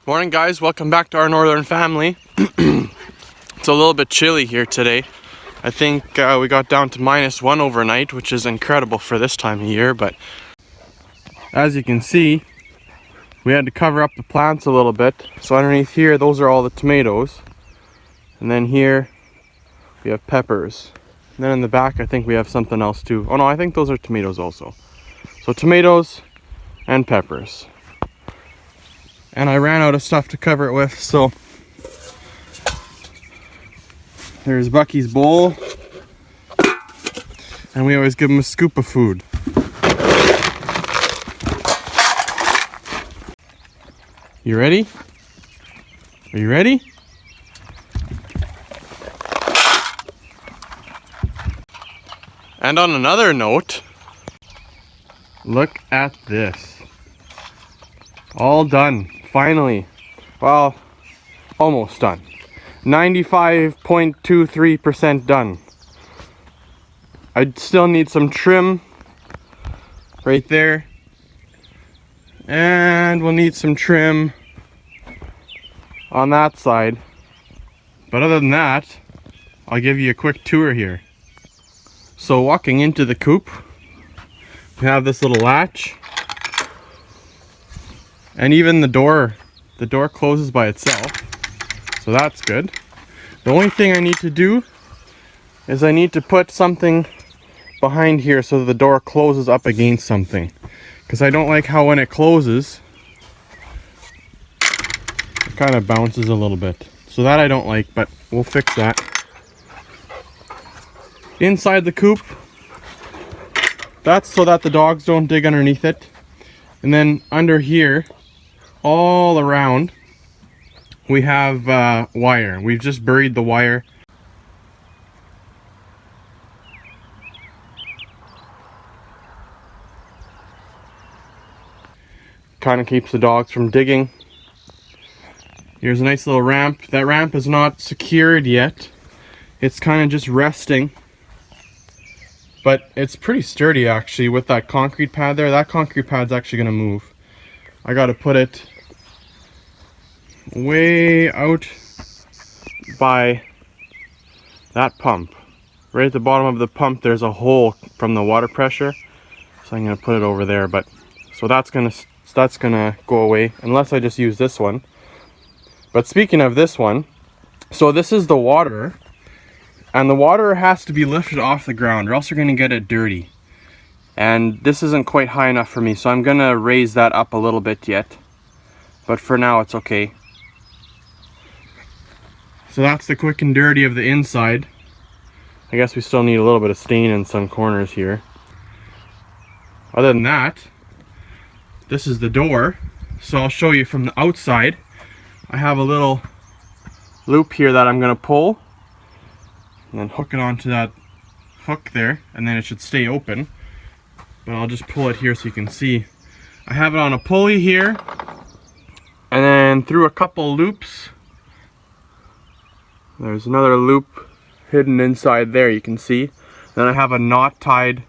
Morning guys, welcome back to our northern family. It's a little bit chilly here today. I think we got down to -1 overnight, which is incredible for this time of year, but as you can see, we had to cover up the plants a little bit. So underneath here, those are all the tomatoes. And then here, we have peppers. And then in the back, I think we have something else too. Oh no, I think those are tomatoes also. So tomatoes and peppers. And I ran out of stuff to cover it with, so there's Bucky's bowl. And we always give him a scoop of food. You ready? Are you ready? And on another note, look at this. All done, finally. Well, almost done. 95.23% done. I still need some trim right there. And we'll need some trim on that side. But other than that, I'll give you a quick tour here. So walking into the coop, we have this little latch. And even the door closes by itself. So that's good. The only thing I need to do is I need to put something behind here so the door closes up against something. Because I don't like how when it closes, it kind of bounces a little bit. So that I don't like, but we'll fix that. Inside the coop, that's so that the dogs don't dig underneath it. And then under here, all around, we have wire. We've just buried the wire. Kind of keeps the dogs from digging. Here's a nice little ramp. That ramp is not secured yet. It's kind of just resting. But it's pretty sturdy actually with that concrete pad there. That concrete pad's actually going to move. I got to put it way out by that pump. Right at the bottom of the pump there's a hole from the water pressure. So I'm going to put it over there. But so that's going to go away unless I just use this one. But speaking of this one, so this is the water. And the water has to be lifted off the ground or else you're going to get it dirty. And this isn't quite high enough for me, so I'm going to raise that up a little bit yet. But for now it's okay. So that's the quick and dirty of the inside. I guess we still need a little bit of stain in some corners here. Other than that, this is the door. So I'll show you from the outside. I have a little loop here that I'm going to pull. And then hook it onto that hook there, and then it should stay open. But I'll just pull it here so you can see. I have it on a pulley here, and then through a couple loops. There's another loop hidden inside there, you can see. Then I have a knot tied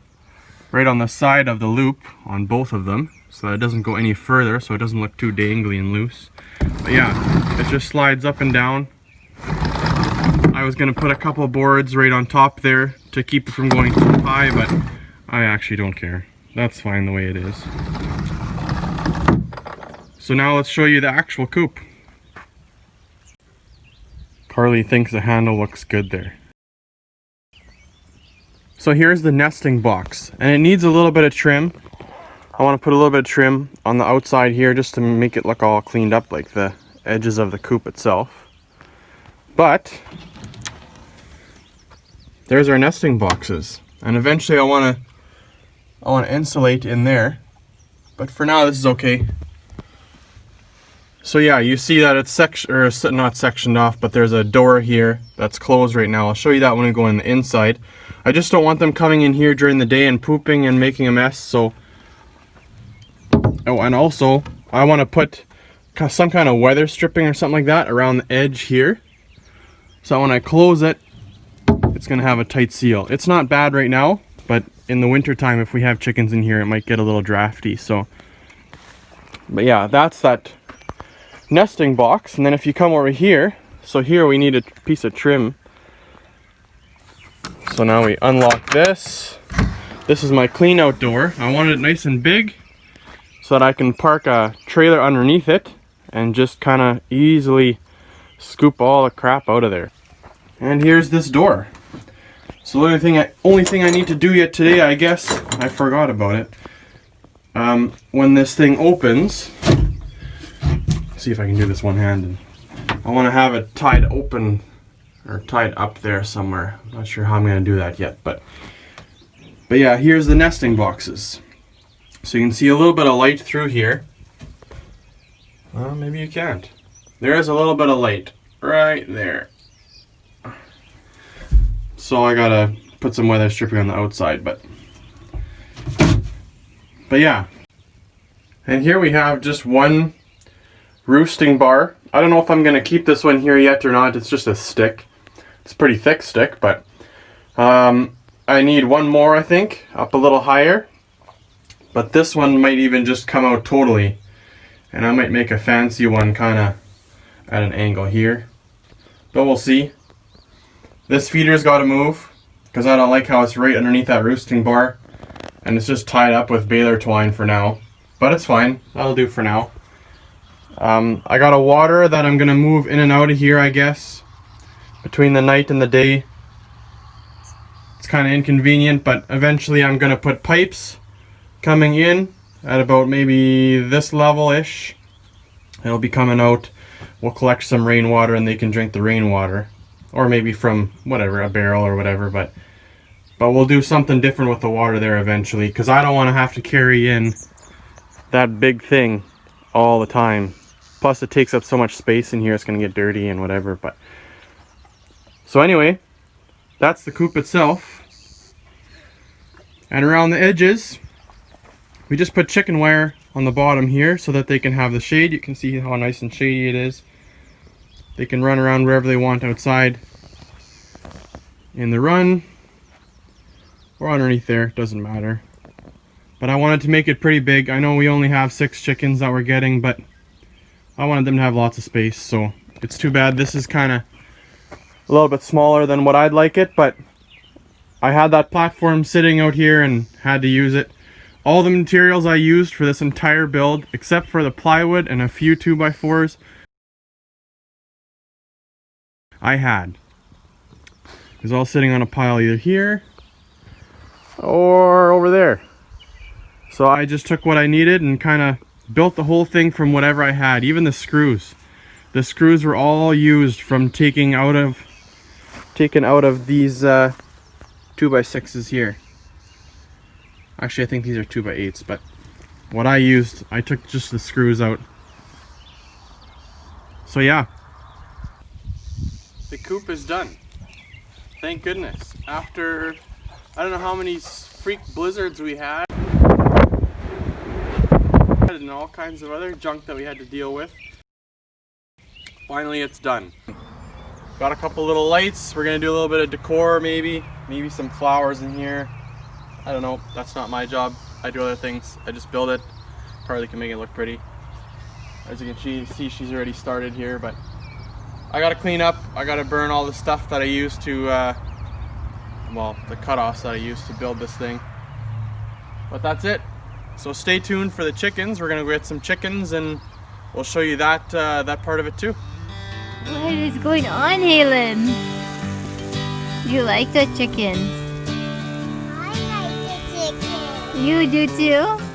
right on the side of the loop on both of them, so that it doesn't go any further, so it doesn't look too dangly and loose. But yeah, it just slides up and down. I was going to put a couple of boards right on top there to keep it from going too high, but I actually don't care. That's fine the way it is. So now let's show you the actual coop. Carly thinks the handle looks good there. So here's the nesting box, and it needs a little bit of trim. I want to put a little bit of trim on the outside here just to make it look all cleaned up like the edges of the coop itself. But there's our nesting boxes, and eventually I want to insulate in there, but for now this is okay. So yeah, you see that it's not sectioned off, but there's a door here that's closed right now. I'll show you that when we go in the inside. I just don't want them coming in here during the day and pooping and making a mess. So, oh, and also I want to put some kind of weather stripping or something like that around the edge here. So when I close it, it's going to have a tight seal. It's not bad right now, but in the winter time, if we have chickens in here, it might get a little drafty. So, but yeah, that's that nesting box. And then if you come over here, so here we need a piece of trim. So now we unlock this. This is my clean out door. I wanted it nice and big so that I can park a trailer underneath it and just kind of easily scoop all the crap out of there. And here's this door. So the only thing I need to do yet today, I guess, I forgot about it. When this thing opens, see if I can do this one-handed. I want to have it tied open or tied up there somewhere. I'm not sure how I'm going to do that yet, but yeah, here's the nesting boxes. So you can see a little bit of light through here. Well, maybe you can't. There is a little bit of light right there. So I gotta put some weather stripping on the outside, but yeah. And here we have just one roosting bar. I don't know if I'm gonna keep this one here yet or not. It's just a stick. It's a pretty thick stick, but I need one more, I think, up a little higher. But this one might even just come out totally. And I might make a fancy one kind of at an angle here. But we'll see. This feeder's got to move because I don't like how it's right underneath that roosting bar. And it's just tied up with baler twine for now. But it's fine. That'll do for now. I got a water that I'm going to move in and out of here, I guess. Between the night and the day. It's kind of inconvenient, but eventually I'm going to put pipes coming in at about maybe this level-ish. It'll be coming out. We'll collect some rainwater and they can drink the rainwater. Or maybe from whatever, a barrel or whatever, but we'll do something different with the water there eventually, because I don't want to have to carry in that big thing all the time. Plus it takes up so much space in here, it's going to get dirty and whatever. But so anyway, that's the coop itself. And around the edges, we just put chicken wire on the bottom here so that they can have the shade. You can see how nice and shady it is. They can run around wherever they want outside in the run or underneath there, doesn't matter. But I wanted to make it pretty big. I know we only have 6 chickens that we're getting, but I wanted them to have lots of space, so it's too bad this is kind of a little bit smaller than what I'd like it, but I had that platform sitting out here and had to use it. All the materials I used for this entire build, except for the plywood and a few 2x4s, I had. It was all sitting on a pile either here or over there. So I just took what I needed and kind of built the whole thing from whatever I had. Even the screws. The screws were all used from taken out of these 2x6s here. Actually, I think these are 2x8s, but what I used, I took just the screws out. So yeah. The coop is done. Thank goodness. After, I don't know how many freak blizzards we had. And all kinds of other junk that we had to deal with. Finally it's done. Got a couple little lights. We're gonna do a little bit of decor maybe some flowers in here. I don't know, that's not my job. I do other things. I just build it. Carly can make it look pretty. As you can see, she's already started here, but I gotta clean up. I gotta burn all the stuff that I used to, well, the cutoffs that I used to build this thing. But that's it. So stay tuned for the chickens. We're gonna go get some chickens and we'll show you that that part of it too. What is going on, Halen? You like the chicken? I like the chicken. You do too?